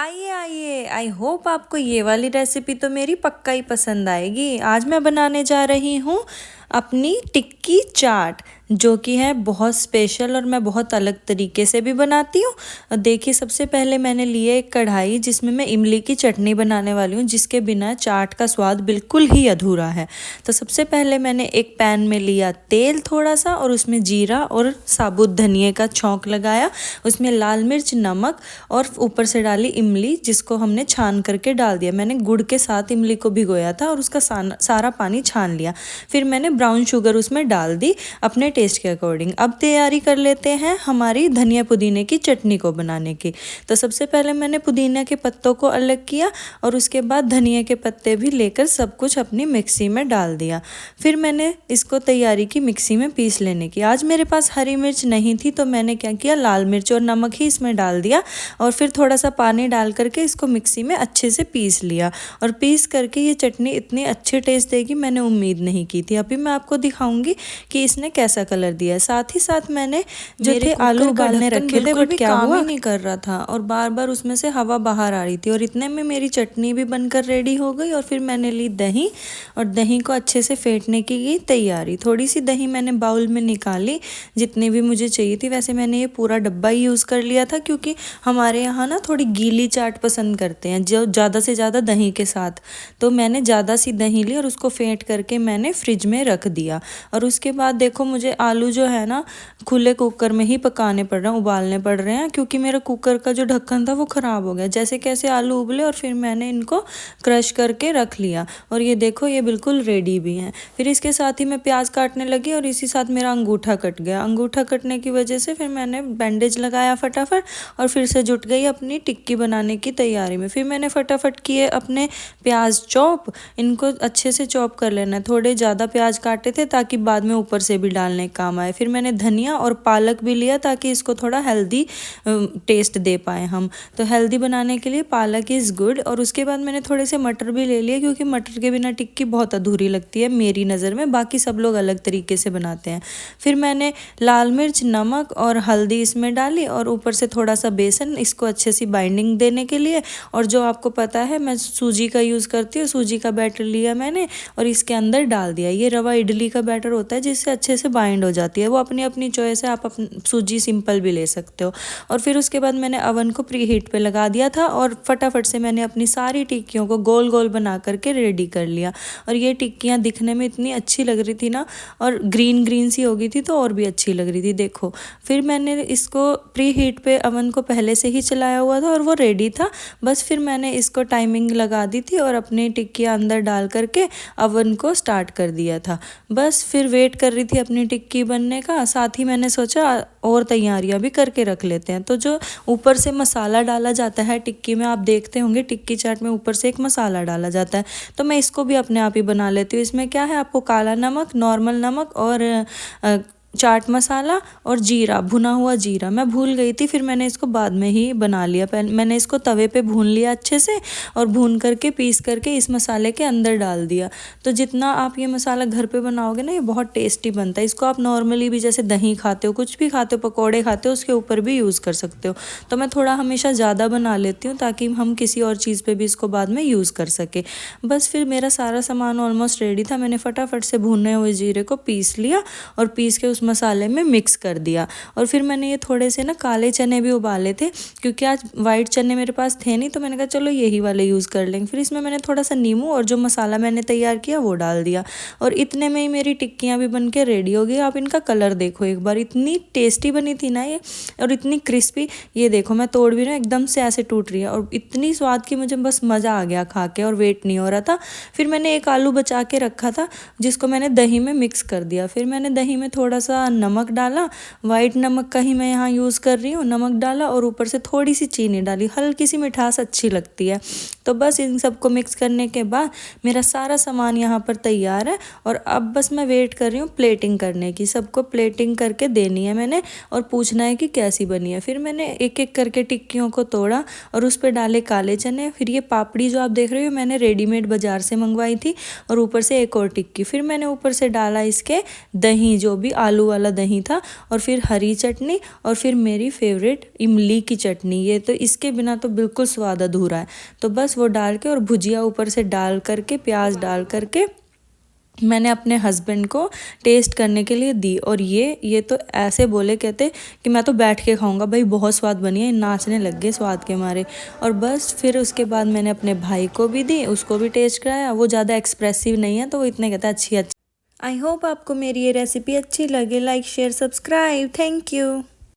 आइए आइए, I hope आपको ये वाली रेसिपी तो मेरी पक्का ही पसंद आएगी। आज मैं बनाने जा रही हूँ अपनी टिक्की चाट, जो कि है बहुत स्पेशल और मैं बहुत अलग तरीके से भी बनाती हूँ। देखिए, सबसे पहले मैंने लिए एक कढ़ाई जिसमें मैं इमली की चटनी बनाने वाली हूँ, जिसके बिना चाट का स्वाद बिल्कुल ही अधूरा है। तो सबसे पहले मैंने एक पैन में लिया तेल थोड़ा सा और उसमें जीरा और साबुत धनिए का छौंक लगाया, उसमें लाल मिर्च, नमक और ऊपर से डाली इमली, जिसको हमने छान करके डाल दिया। मैंने गुड़ के साथ इमली को भिगोया था और उसका सारा पानी छान लिया। फिर मैंने ब्राउन शुगर उसमें डाल दी अपने टेस्ट के अकॉर्डिंग। अब तैयारी कर लेते हैं हमारी धनिया पुदीने की चटनी को बनाने की। तो सबसे पहले मैंने पुदीना के पत्तों को अलग किया और उसके बाद धनिया के पत्ते भी लेकर सब कुछ अपनी मिक्सी में डाल दिया। फिर मैंने इसको तैयारी की मिक्सी में पीस लेने की। आज मेरे पास हरी मिर्च नहीं थी तो मैंने क्या किया, लाल मिर्च और नमक ही इसमें डाल दिया और फिर थोड़ा सा पानी डाल करके इसको मिक्सी में अच्छे से पीस लिया। और पीस करके ये चटनी इतनी अच्छी टेस्ट देगी मैंने उम्मीद नहीं की थी। अभी मैं आपको दिखाऊंगी कि इसने कैसा कलर दिया है। साथ ही साथ मैंने जो थे आलू उबालने रखे थे, बट क्या हुआ, नहीं कर रहा था और बार बार उसमें से हवा बाहर आ रही थी। और इतने में मेरी चटनी भी बनकर रेडी हो गई। और फिर मैंने ली दही और दही को अच्छे से फेंटने की तैयारी। थोड़ी सी दही मैंने बाउल में निकाली, जितनी भी मुझे चाहिए थी। वैसे मैंने ये पूरा डब्बा ही यूज़ कर लिया था, क्योंकि हमारे यहाँ ना थोड़ी गीली चाट पसंद करते हैं जो ज़्यादा से ज़्यादा दही के साथ। तो मैंने ज़्यादा सी दही ली और उसको फेंट करके मैंने फ्रिज में रख दिया। और उसके बाद देखो, मुझे आलू जो है ना खुले कुकर में ही पकाने पड़ रहे हैं, उबालने पड़ रहे हैं, क्योंकि मेरा कुकर का जो ढक्कन था वो ख़राब हो गया। जैसे कैसे आलू उबले और फिर मैंने इनको क्रश करके रख लिया। और ये देखो, ये बिल्कुल रेडी भी हैं। फिर इसके साथ ही मैं प्याज काटने लगी और इसी साथ मेरा अंगूठा कट गया। अंगूठा कटने की वजह से फिर मैंने बैंडेज लगाया फटाफट और फिर से जुट गई अपनी टिक्की बनाने की तैयारी में। फिर मैंने फटाफट किए अपने प्याज चॉप, इनको अच्छे से चॉप कर लेना है। थोड़े ज़्यादा प्याज काटे थे ताकि बाद में ऊपर से भी डालने काम आए। फिर मैंने धनिया और पालक भी लिया ताकि इसको थोड़ा हेल्दी टेस्ट दे पाए हम। तो हेल्दी बनाने के लिए पालक इज़ गुड। और उसके बाद मैंने थोड़े से मटर भी ले लिए, क्योंकि मटर के बिना टिक्की बहुत अधूरी लगती है मेरी नज़र में। बाकी सब लोग अलग तरीके से बनाते हैं। फिर मैंने लाल मिर्च, नमक और हल्दी इसमें डाली और ऊपर से थोड़ा सा बेसन, इसको अच्छे से बाइंडिंग देने के लिए। और जो आपको पता है मैं सूजी का यूज़ करती हूँ, सूजी का बैटर लिया मैंने और इसके अंदर डाल दिया। ये रवा इडली का बैटर होता है जिससे अच्छे से बाइंड हो जाती है। वो अपनी अपनी चॉइस है, आप सूजी सिंपल भी ले सकते हो। और फिर उसके बाद मैंने अवन को प्री हीट पे लगा दिया था और फटाफट से मैंने अपनी सारी टिक्कियों को गोल गोल बना करके रेडी कर लिया। और ये टिक्कियाँ दिखने में इतनी अच्छी लग रही थी ना, और ग्रीन ग्रीन सी हो गई थी तो और भी अच्छी लग रही थी। देखो, फिर मैंने इसको प्री हीट पे अवन को पहले से ही चलाया हुआ था और वो रेडी था। बस फिर मैंने इसको टाइमिंग लगा दी थी और अपनी टिक्कियाँ अंदर डाल करके अवन को स्टार्ट कर दिया था। बस फिर वेट कर रही थी अपनी टिक्की बनने का। साथ ही मैंने सोचा और तैयारियां भी करके रख लेते हैं। तो जो ऊपर से मसाला डाला जाता है टिक्की में, आप देखते होंगे टिक्की चाट में ऊपर से एक मसाला डाला जाता है, तो मैं इसको भी अपने आप ही बना लेती हूँ। इसमें क्या है, आपको काला नमक, नॉर्मल नमक और चाट मसाला और जीरा, भुना हुआ जीरा मैं भूल गई थी, फिर मैंने इसको बाद में ही बना लिया। मैंने इसको तवे पे भून लिया अच्छे से और भून करके पीस करके इस मसाले के अंदर डाल दिया। तो जितना आप ये मसाला घर पे बनाओगे ना, ये बहुत टेस्टी बनता है। इसको आप नॉर्मली भी जैसे दही खाते हो, कुछ भी खाते हो, पकौड़े खाते हो, उसके ऊपर भी यूज़ कर सकते हो। तो मैं थोड़ा हमेशा ज़्यादा बना लेती हूँ ताकि हम किसी और चीज़ पर भी इसको बाद में यूज़ कर सके। बस फिर मेरा सारा सामान ऑलमोस्ट रेडी था। मैंने फटाफट से भुने हुए जीरे को पीस लिया और पीस के मसाले में मिक्स कर दिया। और फिर मैंने ये थोड़े से ना काले चने भी उबाले थे, क्योंकि आज वाइट चने मेरे पास थे नहीं, तो मैंने कहा चलो यही वाले यूज़ कर लेंगे। फिर इसमें मैंने थोड़ा सा नींबू और जो मसाला मैंने तैयार किया वो डाल दिया। और इतने में ही मेरी टिक्कियाँ भी बन के रेडी हो गई। आप इनका कलर देखो एक बार, इतनी टेस्टी बनी थी ना ये, और इतनी क्रिस्पी। ये देखो, मैं तोड़ भी रही हूँ, एकदम से ऐसे टूट रही है और इतनी स्वाद की मुझे बस मज़ा आ गया खा के और वेट नहीं हो रहा था। फिर मैंने एक आलू बचा के रखा था जिसको मैंने दही में मिक्स कर दिया। फिर मैंने दही में थोड़ा सा नमक डाला, वाइट नमक का ही मैं यहाँ यूज़ कर रही हूँ। नमक डाला और ऊपर से थोड़ी सी चीनी डाली, हल्की सी मिठास अच्छी लगती है। तो बस इन सबको मिक्स करने के बाद मेरा सारा सामान यहाँ पर तैयार है और अब बस मैं वेट कर रही हूँ प्लेटिंग करने की। सबको प्लेटिंग करके देनी है मैंने और पूछना है कि कैसी बनी है। फिर मैंने एक एक करके टिक्कियों को तोड़ा और उस पर डाले काले चने। फिर ये पापड़ी जो आप देख रहे हो मैंने रेडीमेड बाज़ार से मंगवाई थी और ऊपर से एक और टिक्की। फिर मैंने ऊपर से डाला इसके दही, जो भी आलू आलू वाला दही था, और फिर हरी चटनी, और फिर मेरी फेवरेट इमली की चटनी। ये तो इसके बिना तो बिल्कुल स्वाद अधूरा है। तो बस वो डाल के और भुजिया ऊपर से डाल करके, प्याज डाल करके मैंने अपने हस्बैंड को टेस्ट करने के लिए दी। और ये तो ऐसे बोले, कहते कि मैं तो बैठ के खाऊंगा भाई, बहुत स्वाद बनी है। नाचने लग गए स्वाद के मारे। और बस फिर उसके बाद मैंने अपने भाई को भी दी, उसको भी टेस्ट कराया। वो ज़्यादा एक्सप्रेसिव नहीं है, तो वो इतने कहता है अच्छी अच्छी। आई होप आपको मेरी ये रेसिपी अच्छी लगे। Like share subscribe. Thank you.